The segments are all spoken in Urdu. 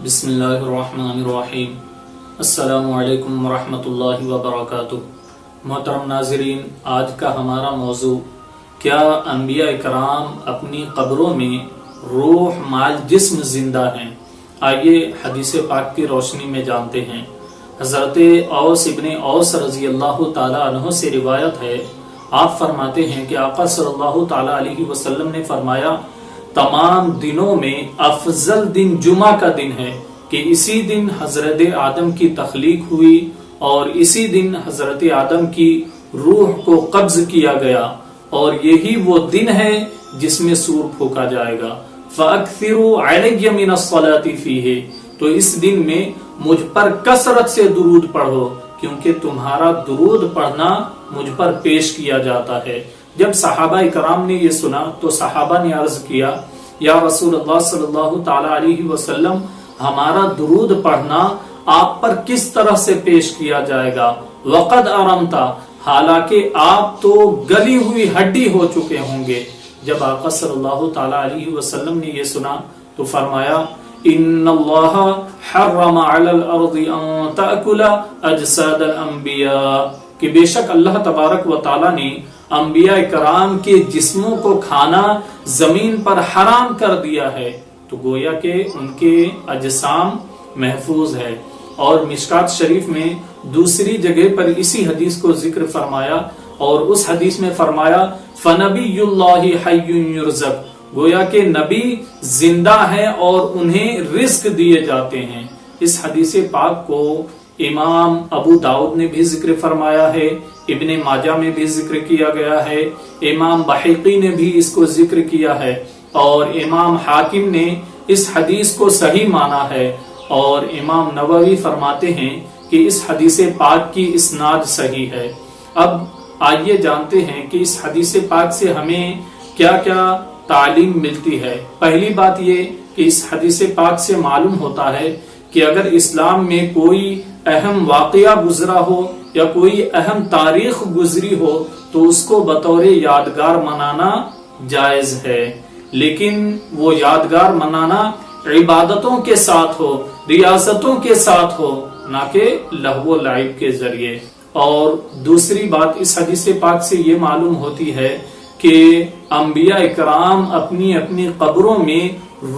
بسم اللہ الرحمن الرحیم۔ السلام علیکم ورحمۃ اللہ وبرکاتہ۔ محترم ناظرین، آج کا ہمارا موضوع کیا انبیاء کرام اپنی قبروں میں روح مال جسم زندہ ہیں؟ آئیے حدیث پاک کی روشنی میں جانتے ہیں۔ حضرت اوس ابن اوس رضی اللہ تعالی عنہ سے روایت ہے، آپ فرماتے ہیں کہ آقا صلی اللہ تعالی علیہ وسلم نے فرمایا، تمام دنوں میں افضل دن جمعہ کا دن ہے کہ اسی دن حضرت آدم کی تخلیق ہوئی اور اسی دن حضرت آدم کی روح کو قبض کیا گیا، اور یہی وہ دن ہے جس میں سور پھونکا جائے گا۔ فَأَكْثِرُوا عَلَيَّ مِنَ الصَّلَاةِ فِيهِ، تو اس دن میں مجھ پر کثرت سے درود پڑھو، کیونکہ تمہارا درود پڑھنا مجھ پر پیش کیا جاتا ہے۔ جب صحابہ کرام نے یہ سنا تو صحابہ نے عرض کیا، یا رسول اللہ صلی اللہ تعالی علیہ وسلم، ہمارا درود پڑھنا آپ پر کس طرح سے پیش کیا جائے گا؟ وقد ارمتا، حالانکہ آپ تو گلی ہوئی ہڈی ہو چکے ہوں گے۔ جب آقا صلی اللہ تعالی علیہ وسلم نے یہ سنا تو فرمایا، ان اللہ حرم علی الارض ان تأکل اجساد الانبیاء، کہ بے شک اللہ تبارک و تعالی نے انبیاء کرام کے جسموں کو کھانا زمین پر حرام کر دیا ہے، تو گویا کہ ان کے اجسام محفوظ ہے۔ اور مشکات شریف میں دوسری جگہ پر اسی حدیث کو ذکر فرمایا، اور اس حدیث میں فرمایا، فنبی اللہ حی یرزق، گویا کہ نبی زندہ ہے اور انہیں رزق دیے جاتے ہیں۔ اس حدیث پاک کو امام ابو داؤد نے بھی ذکر فرمایا ہے، ابن ماجہ میں بھی ذکر کیا گیا ہے، امام بحیقی نے بھی اس کو ذکر کیا ہے، اور امام حاکم نے اس حدیث کو صحیح مانا ہے، اور امام نووی فرماتے ہیں کہ اس حدیث پاک کی اسناد صحیح ہے۔ اب آئیے جانتے ہیں کہ اس حدیث پاک سے ہمیں کیا کیا تعلیم ملتی ہے۔ پہلی بات یہ کہ اس حدیث پاک سے معلوم ہوتا ہے کہ اگر اسلام میں کوئی اہم واقعہ گزرا ہو یا کوئی اہم تاریخ گزری ہو تو اس کو بطور یادگار منانا جائز ہے، لیکن وہ یادگار منانا عبادتوں کے ساتھ ہو، ریاستوں کے ساتھ ہو، نہ کہ لہو و لعب کے ذریعے۔ اور دوسری بات اس حدیث پاک سے یہ معلوم ہوتی ہے کہ انبیاء کرام اپنی اپنی قبروں میں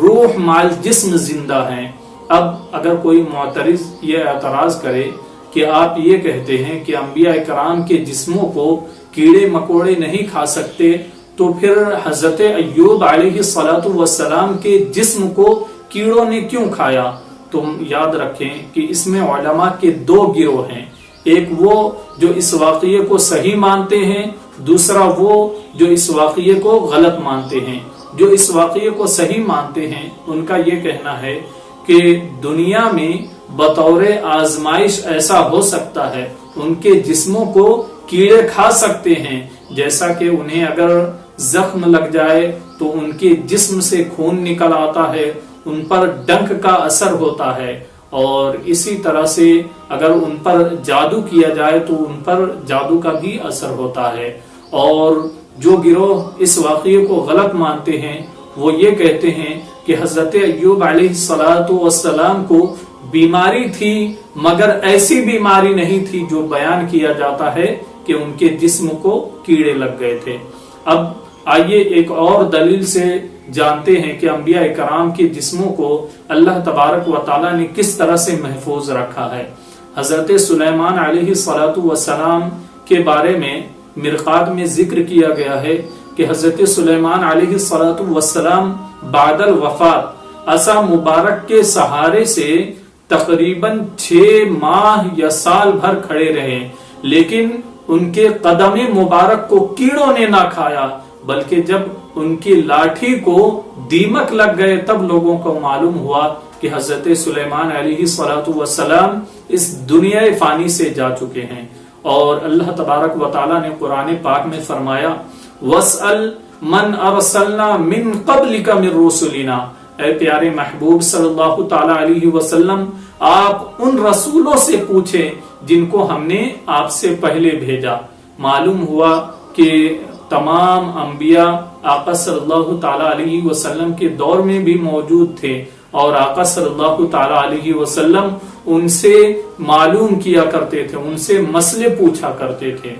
روح مال جسم زندہ ہیں۔ اب اگر کوئی معترض یہ اعتراض کرے کہ آپ یہ کہتے ہیں کہ انبیاء کرام کے جسموں کو کیڑے مکوڑے نہیں کھا سکتے، تو پھر حضرت ایوب علیہ السلام کے جسم کو کیڑوں نے کیوں کھایا؟ تم یاد رکھیں کہ اس میں علماء کے دو گروہ ہیں، ایک وہ جو اس واقعے کو صحیح مانتے ہیں، دوسرا وہ جو اس واقعے کو غلط مانتے ہیں۔ جو اس واقعے کو صحیح مانتے ہیں ان کا یہ کہنا ہے کہ دنیا میں بطور آزمائش ایسا ہو سکتا ہے، ان کے جسموں کو کیڑے کھا سکتے ہیں، جیسا کہ انہیں اگر زخم لگ جائے تو ان کے جسم سے خون نکل آتا ہے، ان پر ڈنک کا اثر ہوتا ہے، اور اسی طرح سے اگر ان پر جادو کیا جائے تو ان پر جادو کا بھی اثر ہوتا ہے۔ اور جو گروہ اس واقعے کو غلط مانتے ہیں وہ یہ کہتے ہیں کہ حضرت ایوب علیہ السلام کو بیماری تھی، مگر ایسی بیماری نہیں تھی جو بیان کیا جاتا ہے کہ ان کے جسم کو کیڑے لگ گئے تھے۔ اب آئیے ایک اور دلیل سے جانتے ہیں کہ انبیاء کرام کے جسموں کو اللہ تبارک و تعالی نے کس طرح سے محفوظ رکھا ہے۔ حضرت سلیمان علیہ السلام کے بارے میں مرقات میں ذکر کیا گیا ہے کہ حضرت سلیمان علیہ السلام بعد الوفات عصا مبارک کے سہارے سے تقریباً 6 ماہ یا سال بھر کھڑے رہے، لیکن ان کے قدم مبارک کو کیڑوں نے نہ کھایا، بلکہ جب ان کی لاٹھی کو دیمک لگ گئے تب لوگوں کو معلوم ہوا کہ حضرت سلیمان علیہ السلام اس دنیا فانی سے جا چکے ہیں۔ اور اللہ تبارک و تعالی نے قرآن پاک میں فرمایا، وَاسْأَلْ مَنْ أَرْسَلْنَا مِنْ قَبْلِكَ مِنْ رُسُلِنَا، اے پیارے محبوب صلی اللہ تعالی علیہ وسلم، آپ ان رسولوں سے پوچھیں جن کو ہم نے آپ سے پہلے بھیجا۔ معلوم ہوا کہ تمام انبیاء آقا صلی اللہ تعالی علیہ وسلم کے دور میں بھی موجود تھے، اور آقا صلی اللہ تعالی علیہ وسلم ان سے معلوم کیا کرتے تھے، ان سے مسئلے پوچھا کرتے تھے۔